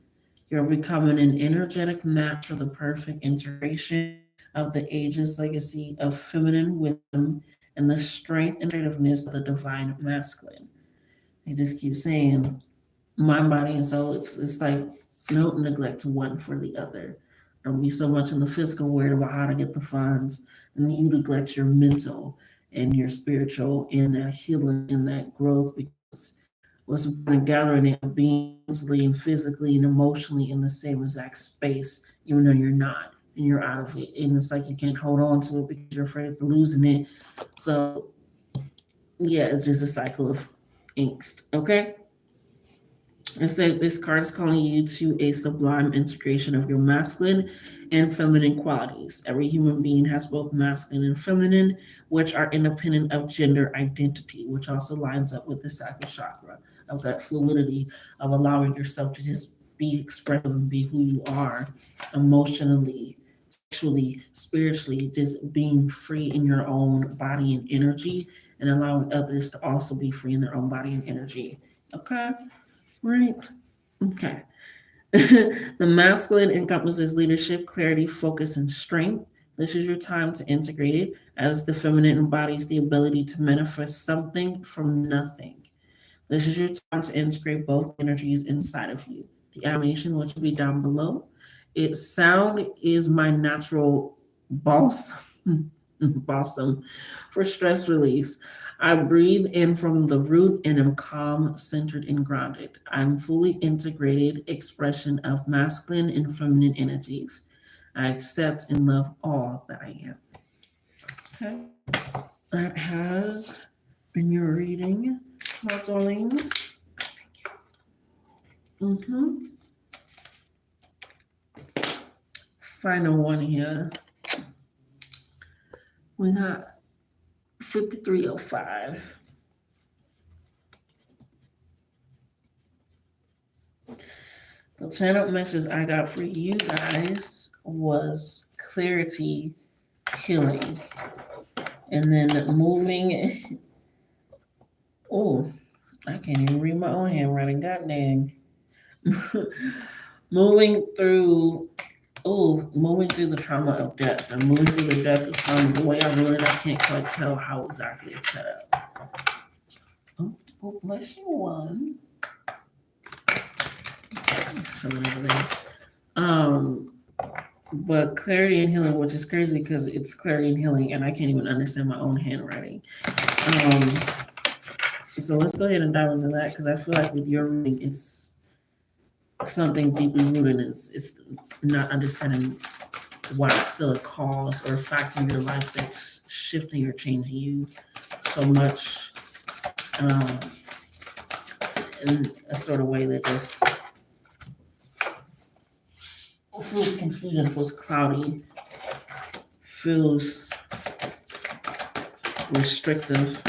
You're becoming an energetic match for the perfect integration of the ageless legacy of feminine wisdom and the strength and creativeness of the divine masculine. They just keep saying mind, body, and soul. It's like no neglect one for the other. Don't be so much in the physical worried about how to get the funds, and you neglect your mental and your spiritual and that healing and that growth, because what's important gathering it being mentally and physically and emotionally in the same exact space, even though you're not and you're out of it. And it's like you can't hold on to it because you're afraid of losing it. So yeah, it's just a cycle of angst. Okay. And so this card is calling you to a sublime integration of your masculine and feminine qualities. Every human being has both masculine and feminine, which are independent of gender identity, which also lines up with the sacral chakra of that fluidity of allowing yourself to just be expressive and be who you are emotionally, sexually, spiritually, just being free in your own body and energy and allowing others to also be free in their own body and energy. Okay? Right. Okay. The masculine encompasses leadership, clarity, focus, and strength. This is your time to integrate it, as the feminine embodies the ability to manifest something from nothing. This is your time to integrate both energies inside of you. The animation, which will be down below. Its sound is my natural balsam, balsam for stress release. I breathe in from the root and am calm, centered, and grounded. I'm fully integrated expression of masculine and feminine energies. I accept and love all that I am. Okay, that has been your reading, my darlings. Final one here. We got 5305. The channel message I got for you guys was clarity, healing, and then moving. Oh, I can't even read my own handwriting. God dang. moving through. Moving through the trauma of death. I'm moving through the death of trauma. The way I wrote it, I can't quite tell how exactly it's set up. Oh, bless you, one. But clarity and healing, which is crazy because it's clarity and healing, and I can't even understand my own handwriting. So let's go ahead and dive into that, because I feel like with your reading, it's something deeply rooted. It's not understanding why it's still a cause or a factor in your life that's shifting or changing you so much, in a sort of way that just feels confusion, feels cloudy, feels restrictive.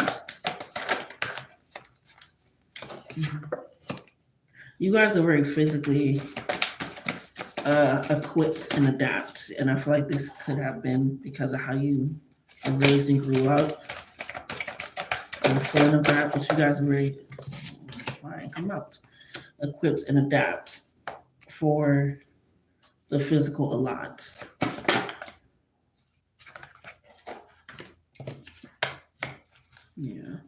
You guys are very physically equipped and adapt, and I feel like this could have been because of how you are raised and grew up, and the feeling of that. But you guys are very, come out, equipped and adapt for the physical a lot. Yeah.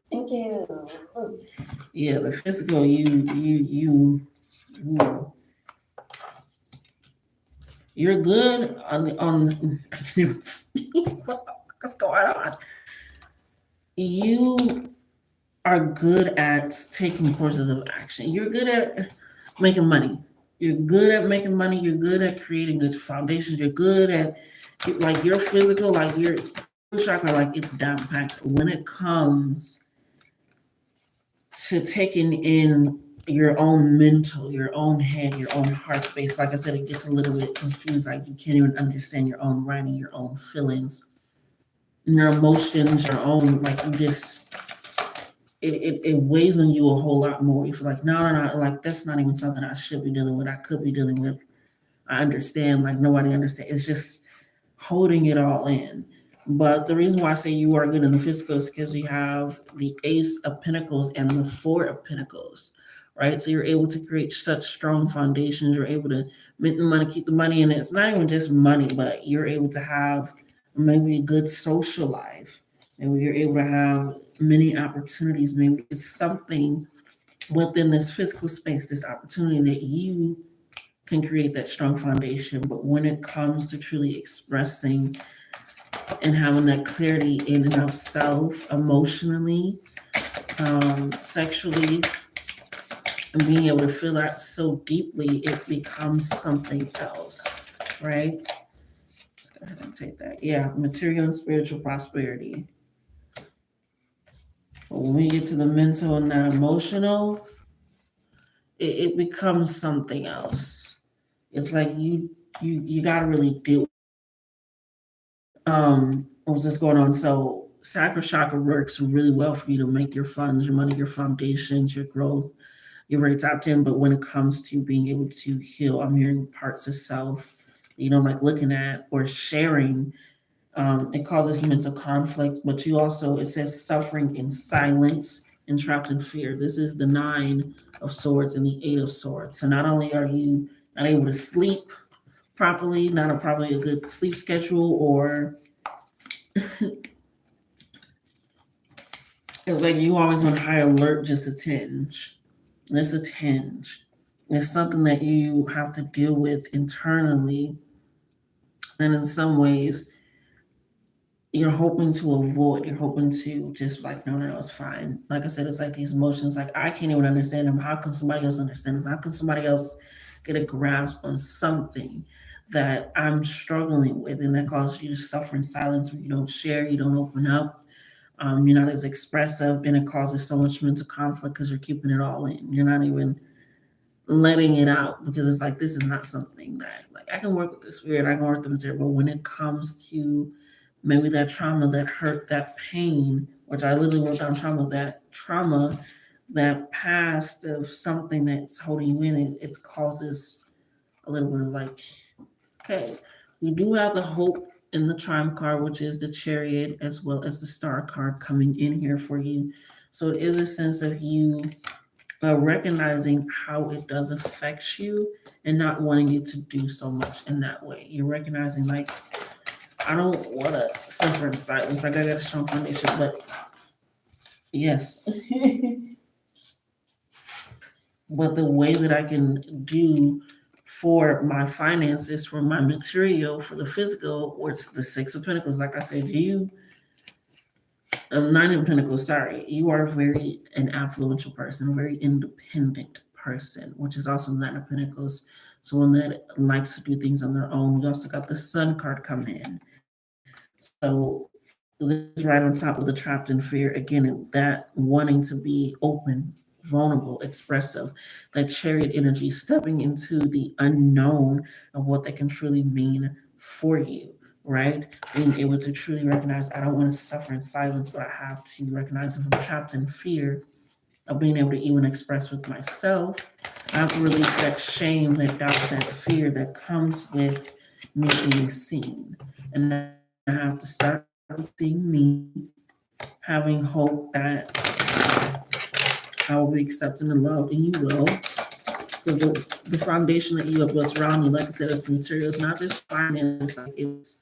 Thank you. Yeah, the physical, you You're good on I can't even speak. What's going on? You are good at taking courses of action. You're good at making money. You're good at making money. You're good at creating good foundations. You're good at like your physical, like your chakra, like it's down packed. When it comes to taking in your own mental, your own head, your own heart space, like I said, it gets a little bit confused. Like you can't even understand your own writing, your own feelings, your emotions, your own like you just it weighs on you a whole lot more. You feel like, no, like that's not even something I should be dealing with. I could be dealing with. I understand, like nobody understands. It's just holding it all in. But the reason why I say you are good in the physical is because you have the Ace of Pentacles and the Four of Pentacles, right? So you're able to create such strong foundations. You're able to make the money, keep the money, and it's not even just money, but you're able to have maybe a good social life. Maybe you're able to have many opportunities. Maybe it's something within this physical space, this opportunity that you can create that strong foundation. But when it comes to truly expressing and having that clarity in and of self, emotionally, sexually, and being able to feel that so deeply, it becomes something else, right? Let's go ahead and take that. Yeah, material and spiritual prosperity. But when we get to the mental and that emotional, it becomes something else. It's like you gotta really deal. What was this going on? So sacral chakra works really well for you to make your funds, your money, your foundations, your growth. You're very tapped in, but when it comes to being able to heal, I'm hearing parts of self that you don't like looking at or sharing. It causes mental conflict, but you also, it says suffering in silence and trapped in fear. This is the Nine of Swords and the Eight of Swords. So not only are you not able to sleep properly, not a probably a good sleep schedule, or it's like you always on high alert, just a tinge. Just a tinge. It's something that you have to deal with internally, and in some ways you're hoping to avoid. You're hoping to just like, no, it's fine. Like I said, it's like these emotions, like I can't even understand them. How can somebody else understand them? How can somebody else get a grasp on something that I'm struggling with? And that causes you to suffer in silence where you don't share, you don't open up, you're not as expressive, and it causes so much mental conflict because you're keeping it all in. You're not even letting it out because it's like this is not something that like I can work with this spirit, I can work with the material, but when it comes to maybe that trauma, that hurt, that pain, which I literally wrote down trauma, that past of something that's holding you in, it causes a little bit of like, okay, we do have the hope in the triumph card, which is the chariot, as well as the star card coming in here for you. So it is a sense of you recognizing how it does affect you and not wanting you to do so much in that way. You're recognizing like I don't want to suffer in silence. Like I got a strong foundation, but yes, but the way that I can do for my finances, for my material, for the physical, or it's the Six of Pentacles. Like I said, you, Nine of Pentacles. Sorry, you are very an affluential person, a very independent person, which is also Nine of Pentacles. So one that likes to do things on their own. We also got the Sun card come in. So this is right on top of the trapped in fear. Again, that wanting to be open, vulnerable, expressive, that chariot energy, stepping into the unknown of what that can truly mean for you, right? Being able to truly recognize, I don't want to suffer in silence, but I have to recognize if I'm trapped in fear of being able to even express with myself. I have to release that shame, that doubt, that fear that comes with me being seen. And I have to start seeing me, having hope that I will be accepted and loved, and you will. Because the foundation that you have built around you, like I said, it's material. It's not just finance, like it's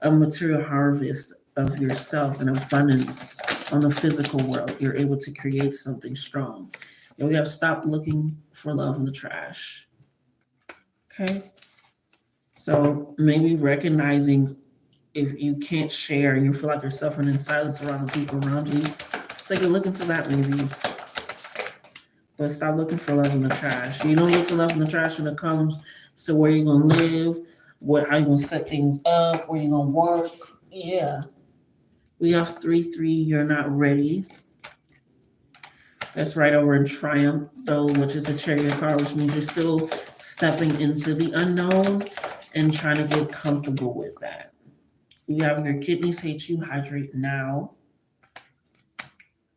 a material harvest of yourself and abundance on the physical world. You're able to create something strong. And we have stopped looking for love in the trash. Okay? So maybe recognizing if you can't share and you feel like you're suffering in silence around the people around you, take a look into that maybe. But stop looking for love in the trash. You don't look for love in the trash when it comes to where you're gonna live, how you're gonna set things up, where you're gonna work. Yeah. We have 3-3, you're not ready. That's right over in Triumph, though, which is a Chariot card, which means you're still stepping into the unknown and trying to get comfortable with that. You have your kidneys hate you, hydrate now.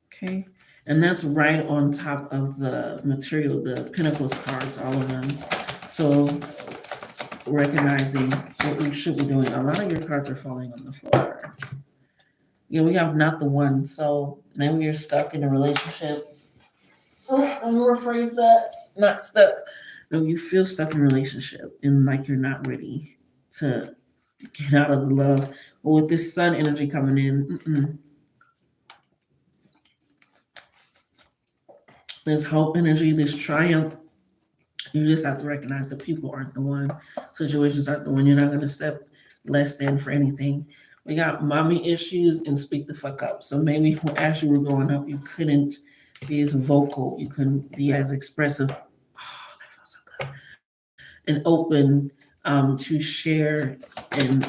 Okay. And that's right on top of the material, the Pentacles cards, all of them. So recognizing what we should be doing. A lot of your cards are falling on the floor. Yeah, we have not the one. So maybe you're stuck in a relationship. I'm gonna rephrase that. Not stuck. No, you feel stuck in a relationship and like you're not ready to get out of the love. But with this sun energy coming in, this hope energy, this triumph, you just have to recognize that people aren't the one. Situations aren't the one. You're not going to accept less than for anything. We got mommy issues and speak the fuck up. So maybe as you were growing up, you couldn't be as vocal. You couldn't be as expressive. Oh, that feels so good. And open to share and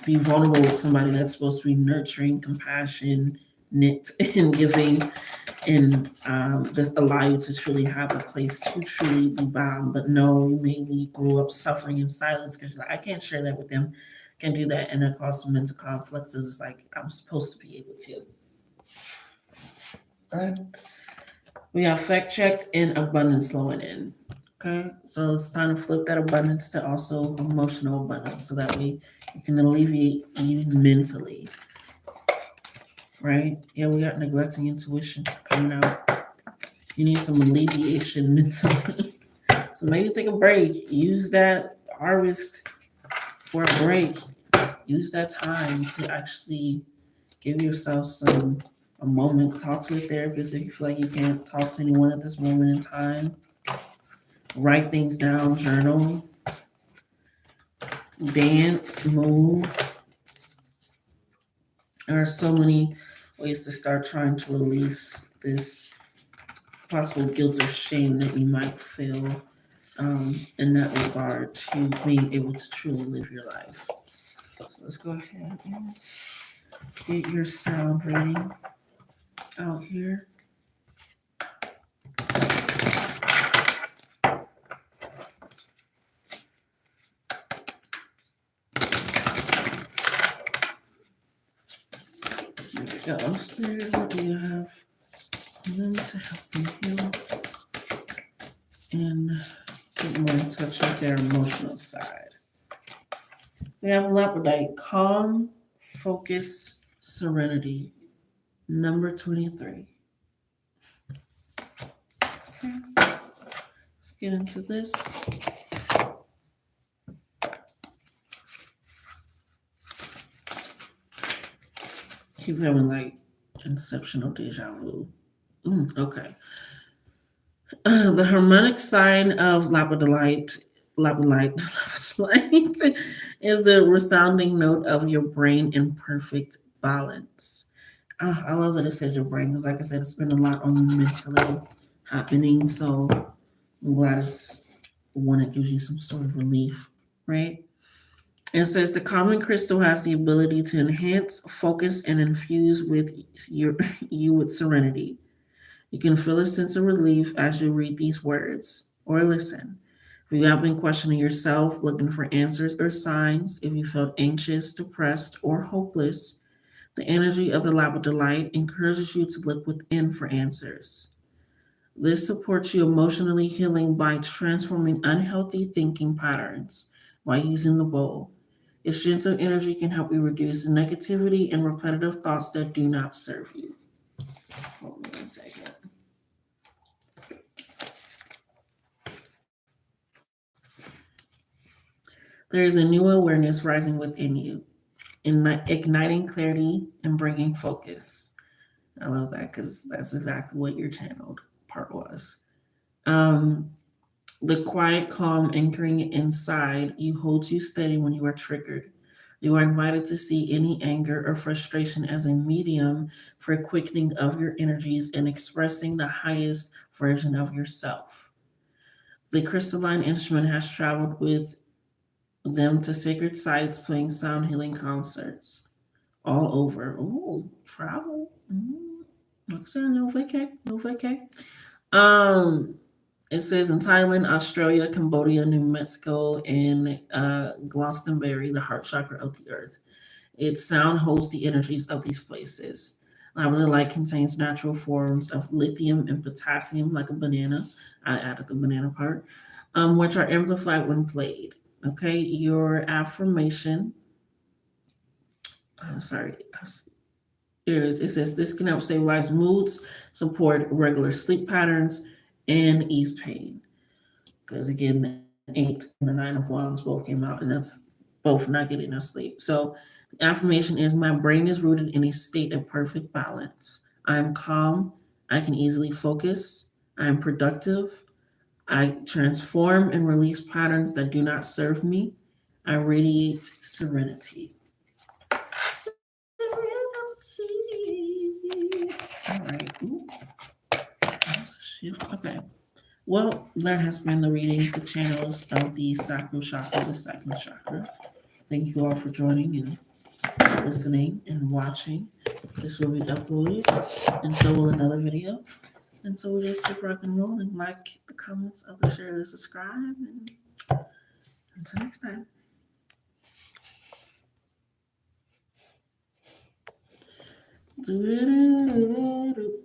be vulnerable with somebody that's supposed to be nurturing, compassionate, and giving, and just allow you to truly have a place to truly be bound. But no, you maybe grew up suffering in silence because you're like, I can't share that with them, can't do that, and that causes mental conflicts. It's like I'm supposed to be able to. All right. We have fact checked and abundance flowing in. Okay, so it's time to flip that abundance to also emotional abundance, so that way you can alleviate you mentally. Right? Yeah, we got neglecting intuition coming out. You need some alleviation mentally. So maybe take a break. Use that harvest for a break. Use that time to actually give yourself a moment. Talk to a therapist if you feel like you can't talk to anyone at this moment in time. Write things down, journal, dance, move. There are so many ways to start trying to release this possible guilt or shame that you might feel in that regard to being able to truly live your life. So let's go ahead and get your sound reading out here. Here we go. Spirit, what do you have? Them to help you heal and get more in touch with their emotional side. We have Labradorite, calm, focus, serenity, number 23. Okay, let's get into this. Keep having like inceptional deja vu. Okay. The harmonic sign of labradorite is the resounding note of your brain in perfect balance. I love that it says your brain because, like I said, it's been a lot on mentally happening. So I'm glad it's one that gives you some sort of relief, right? It says the common crystal has the ability to enhance, focus, and infuse with you with serenity. You can feel a sense of relief as you read these words or listen. If you have been questioning yourself, looking for answers or signs, if you felt anxious, depressed, or hopeless, the energy of the labradorite encourages you to look within for answers. This supports you emotionally healing by transforming unhealthy thinking patterns while using the bowl. Its gentle energy can help you reduce negativity and repetitive thoughts that do not serve you. Hold on 1 second. There is a new awareness rising within you, igniting clarity and bringing focus. I love that because that's exactly what your channeled part was. The quiet calm anchoring inside you holds you steady when you are triggered. You are invited to see any anger or frustration as a medium for quickening of your energies and expressing the highest version of yourself. The crystalline instrument has traveled with them to sacred sites playing sound healing concerts all over. Oh, travel. Like I said, no vacay, no vacay. Um, it says in Thailand, Australia, Cambodia, New Mexico, and Glastonbury, the heart chakra of the earth. Its sound holds the energies of these places. Lavender light contains natural forms of lithium and potassium, like a banana. I added the banana part, which are amplified when played. Okay, your affirmation. Sorry, here it is. It says this can help stabilize moods, support regular sleep patterns, and ease pain. Because again, the 8 and the 9 of Wands both came out, and that's both not getting enough sleep. So the affirmation is my brain is rooted in a state of perfect balance. I am calm. I can easily focus. I am productive. I transform and release patterns that do not serve me. I radiate serenity. Serenity. All right. Ooh, that's a shift. Okay. Well, that has been the readings, the channels of the Sacral Chakra, the second chakra. Thank you all for joining and listening and watching. This will be uploaded, and so will another video. And so we'll just keep rocking and rolling. Like the comments of the share, the subscribe, and until next time. Do-do-do-do-do-do.